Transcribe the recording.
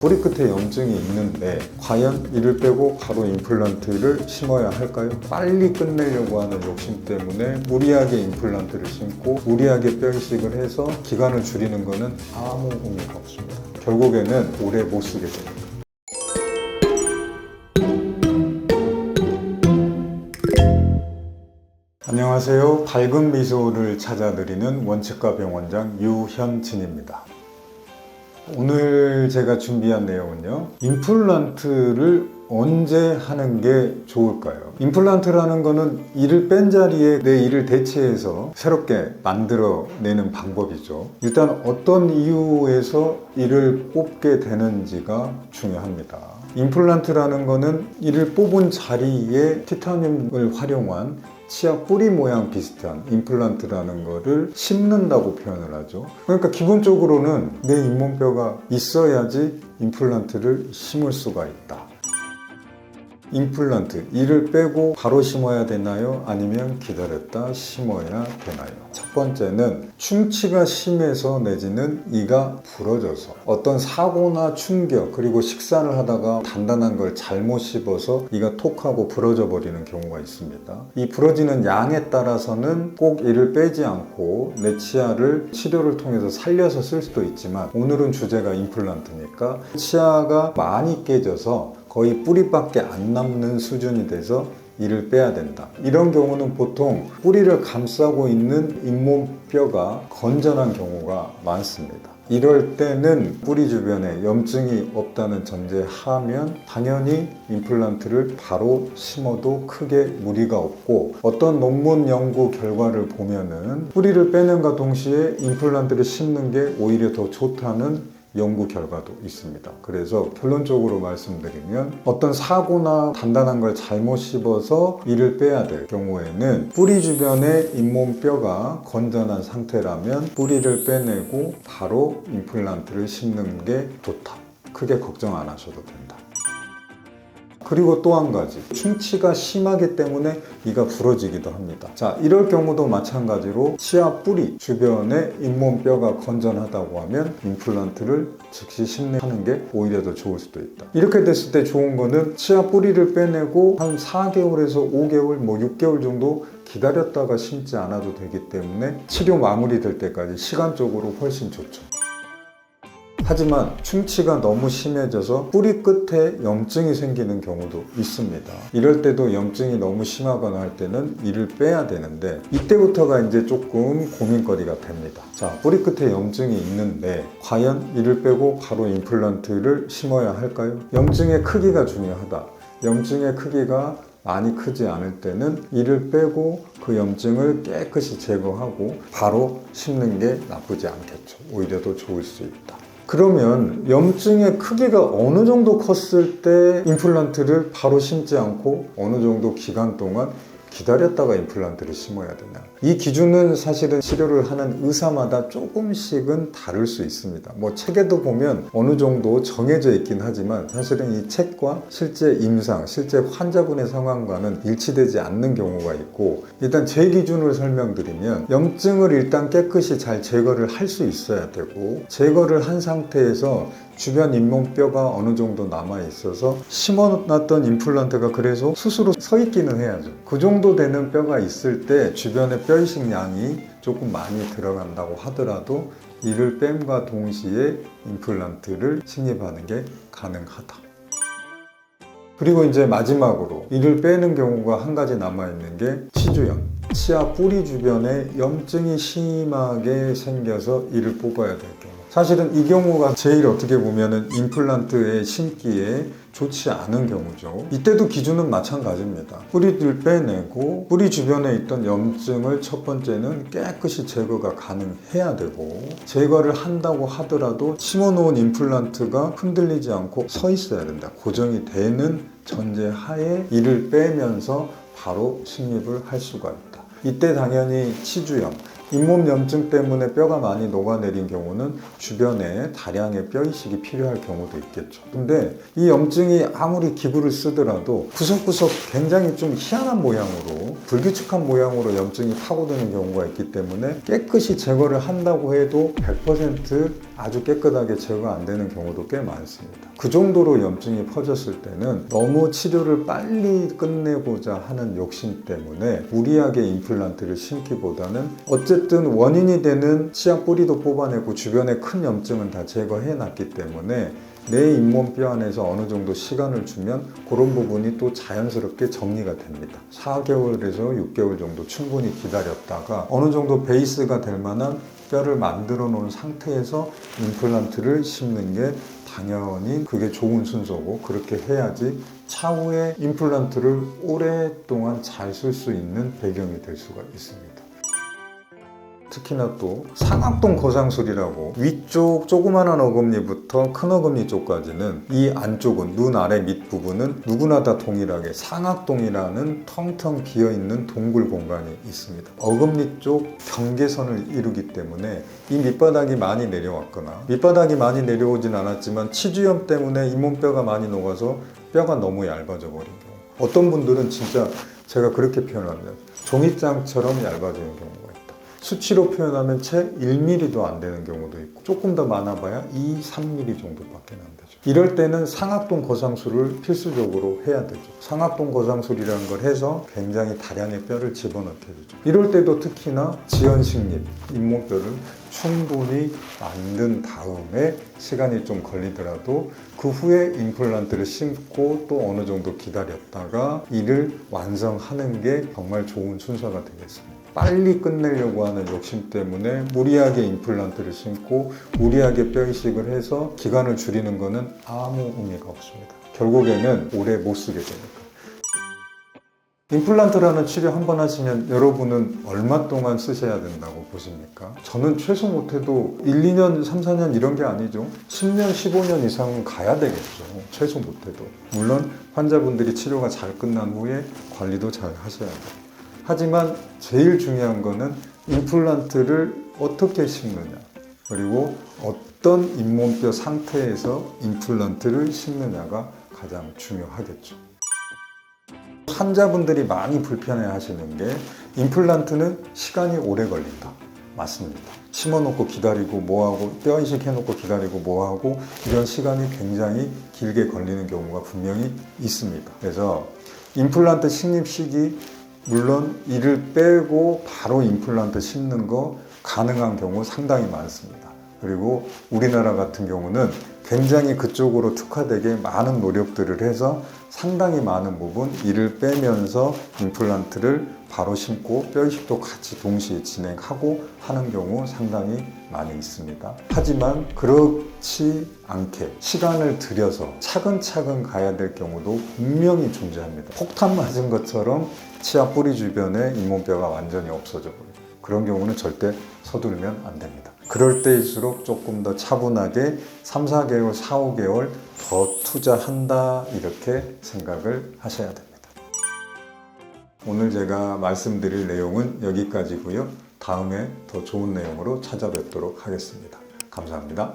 뿌리 끝에 염증이 있는데 과연 이를 빼고 바로 임플란트를 심어야 할까요? 빨리 끝내려고 하는 욕심 때문에 무리하게 임플란트를 심고 무리하게 뼈 이식을 해서 기간을 줄이는 것은 아무 의미가 없습니다. 결국에는 오래 못 쓰게 됩니다. 안녕하세요. 밝은 미소를 찾아드리는 원칙가 병원장 유현진입니다. 오늘 제가 준비한 내용은요, 임플란트를 언제 하는 게 좋을까요? 임플란트라는 거는 이를 뺀 자리에 내 이를 대체해서 새롭게 만들어내는 방법이죠. 일단 어떤 이유에서 이를 뽑게 되는지가 중요합니다. 임플란트라는 거는 이를 뽑은 자리에 티타늄을 활용한 치아 뿌리 모양 비슷한 임플란트라는 거를 심는다고 표현을 하죠. 그러니까 기본적으로는 내 잇몸뼈가 있어야지 임플란트를 심을 수가 있다. 임플란트, 이를 빼고 바로 심어야 되나요? 아니면 기다렸다 심어야 되나요? 첫 번째는 충치가 심해서 내지는 이가 부러져서 어떤 사고나 충격 그리고 식사를 하다가 단단한 걸 잘못 씹어서 이가 톡 하고 부러져 버리는 경우가 있습니다. 이 부러지는 양에 따라서는 꼭 이를 빼지 않고 내 치아를 치료를 통해서 살려서 쓸 수도 있지만, 오늘은 주제가 임플란트니까 치아가 많이 깨져서 거의 뿌리밖에 안 남는 수준이 돼서 이를 빼야 된다. 이런 경우는 보통 뿌리를 감싸고 있는 잇몸뼈가 건전한 경우가 많습니다. 이럴 때는 뿌리 주변에 염증이 없다는 전제하면 당연히 임플란트를 바로 심어도 크게 무리가 없고, 어떤 논문 연구 결과를 보면은 뿌리를 빼는과 동시에 임플란트를 심는 게 오히려 더 좋다는 연구 결과도 있습니다. 그래서 결론적으로 말씀드리면, 어떤 사고나 단단한 걸 잘못 씹어서 이를 빼야 될 경우에는 뿌리 주변의 잇몸뼈가 건전한 상태라면 뿌리를 빼내고 바로 임플란트를 심는 게 좋다. 크게 걱정 안 하셔도 된다. 그리고 또 한 가지, 충치가 심하기 때문에 이가 부러지기도 합니다. 자, 이럴 경우도 마찬가지로 치아 뿌리 주변에 잇몸뼈가 건전하다고 하면 임플란트를 즉시 심는 게 오히려 더 좋을 수도 있다. 이렇게 됐을 때 좋은 거는 치아 뿌리를 빼내고 한 4개월에서 5개월, 6개월 정도 기다렸다가 심지 않아도 되기 때문에 치료 마무리될 때까지 시간적으로 훨씬 좋죠. 하지만 충치가 너무 심해져서 뿌리 끝에 염증이 생기는 경우도 있습니다. 이럴 때도 염증이 너무 심하거나 할 때는 이를 빼야 되는데, 이때부터가 이제 조금 고민거리가 됩니다. 자, 뿌리 끝에 염증이 있는데 과연 이를 빼고 바로 임플란트를 심어야 할까요? 염증의 크기가 중요하다. 염증의 크기가 많이 크지 않을 때는 이를 빼고 그 염증을 깨끗이 제거하고 바로 심는 게 나쁘지 않겠죠. 오히려 더 좋을 수 있다. 그러면 염증의 크기가 어느 정도 컸을 때 임플란트를 바로 심지 않고 어느 정도 기간 동안 기다렸다가 임플란트를 심어야 되냐? 이 기준은 사실은 치료를 하는 의사마다 조금씩은 다를 수 있습니다. 책에도 보면 어느 정도 정해져 있긴 하지만 사실은 이 책과 실제 임상, 실제 환자분의 상황과는 일치되지 않는 경우가 있고, 일단 제 기준을 설명드리면 염증을 일단 깨끗이 잘 제거를 할 수 있어야 되고, 제거를 한 상태에서 주변 잇몸뼈가 어느 정도 남아 있어서 심어놨던 임플란트가 그래서 스스로 서 있기는 해야죠. 그 정도 되는 뼈가 있을 때 주변에 뼈 이식 양이 조금 많이 들어간다고 하더라도 이를 뺨과 동시에 임플란트를 식립하는 게 가능하다. 그리고 이제 마지막으로 이를 빼는 경우가 한 가지 남아있는 게 치주염. 치아 뿌리 주변에 염증이 심하게 생겨서 이를 뽑아야 될 경우. 사실은 이 경우가 제일 어떻게 보면은 임플란트에 심기에 좋지 않은 경우죠. 이때도 기준은 마찬가지입니다. 뿌리를 빼내고 뿌리 주변에 있던 염증을 첫 번째는 깨끗이 제거가 가능해야 되고, 제거를 한다고 하더라도 심어놓은 임플란트가 흔들리지 않고 서 있어야 된다. 고정이 되는 전제하에 이를 빼면서 바로 식립을 할 수가 있다. 이때 당연히 치주염, 잇몸 염증 때문에 뼈가 많이 녹아내린 경우는 주변에 다량의 뼈 이식이 필요할 경우도 있겠죠. 근데 이 염증이 아무리 기구를 쓰더라도 구석구석 굉장히 좀 희한한 모양으로, 불규칙한 모양으로 염증이 파고드는 경우가 있기 때문에 깨끗이 제거를 한다고 해도 100% 아주 깨끗하게 제거가 안 되는 경우도 꽤 많습니다. 그 정도로 염증이 퍼졌을 때는 너무 치료를 빨리 끝내고자 하는 욕심 때문에 무리하게 임플란트를 심기보다는 어쨌든 원인이 되는 치아 뿌리도 뽑아내고 주변에 큰 염증은 다 제거해 놨기 때문에 내 잇몸뼈 안에서 어느 정도 시간을 주면 그런 부분이 또 자연스럽게 정리가 됩니다. 4개월에서 6개월 정도 충분히 기다렸다가 어느 정도 베이스가 될 만한 뼈를 만들어 놓은 상태에서 임플란트를 심는 게 당연히 그게 좋은 순서고, 그렇게 해야지 차후에 임플란트를 오랫동안 잘 쓸 수 있는 배경이 될 수가 있습니다. 특히나 또 상악동 거상술이라고 위쪽 조그마한 어금니부터 큰 어금니 쪽까지는 이 안쪽은 눈 아래 밑부분은 누구나 다 동일하게 상악동이라는 텅텅 비어있는 동굴 공간이 있습니다. 어금니 쪽 경계선을 이루기 때문에 이 밑바닥이 많이 내려왔거나 밑바닥이 많이 내려오진 않았지만 치주염 때문에 잇몸뼈가 많이 녹아서 뼈가 너무 얇아져 버린 경우, 어떤 분들은 진짜 제가 그렇게 표현합니다. 종이장처럼 얇아지는 경우가 있다. 수치로 표현하면 채 1mm도 안 되는 경우도 있고 조금 더 많아봐야 2, 3mm 정도밖에 안 되죠. 이럴 때는 상악동 거상술을 필수적으로 해야 되죠. 상악동 거상술이라는 걸 해서 굉장히 다량의 뼈를 집어넣게 되죠. 이럴 때도 특히나 지연식립, 잇몸뼈를 충분히 만든 다음에 시간이 좀 걸리더라도 그 후에 임플란트를 심고 또 어느 정도 기다렸다가 이를 완성하는 게 정말 좋은 순서가 되겠습니다. 빨리 끝내려고 하는 욕심 때문에 무리하게 임플란트를 심고 무리하게 뼈 이식을 해서 기간을 줄이는 것은 아무 의미가 없습니다. 결국에는 오래 못 쓰게 됩니다. 임플란트라는 치료 한 번 하시면 여러분은 얼마 동안 쓰셔야 된다고 보십니까? 저는 최소 못해도 1, 2년, 3, 4년 이런 게 아니죠. 10년, 15년 이상은 가야 되겠죠. 최소 못해도. 물론 환자분들이 치료가 잘 끝난 후에 관리도 잘 하셔야 돼요. 하지만 제일 중요한 거는 임플란트를 어떻게 심느냐, 그리고 어떤 잇몸뼈 상태에서 임플란트를 심느냐가 가장 중요하겠죠. 환자분들이 많이 불편해 하시는 게 임플란트는 시간이 오래 걸린다. 맞습니다. 심어놓고 기다리고 뭐하고 뼈 이식해놓고 기다리고 뭐하고 이런 시간이 굉장히 길게 걸리는 경우가 분명히 있습니다. 그래서 임플란트 식립 시기, 물론 이를 빼고 바로 임플란트 심는 거 가능한 경우 상당히 많습니다. 그리고 우리나라 같은 경우는 굉장히 그쪽으로 특화되게 많은 노력들을 해서 상당히 많은 부분 이를 빼면서 임플란트를 바로 심고 뼈 이식도 같이 동시에 진행하고 하는 경우 상당히 많이 있습니다. 하지만 그렇지 않게 시간을 들여서 차근차근 가야 될 경우도 분명히 존재합니다. 폭탄 맞은 것처럼 치아 뿌리 주변에 잇몸뼈가 완전히 없어져 버려요. 그런 경우는 절대 서두르면 안 됩니다. 그럴 때일수록 조금 더 차분하게 3, 4개월, 4, 5개월 더 투자한다, 이렇게 생각을 하셔야 됩니다. 오늘 제가 말씀드릴 내용은 여기까지고요. 다음에 더 좋은 내용으로 찾아뵙도록 하겠습니다. 감사합니다.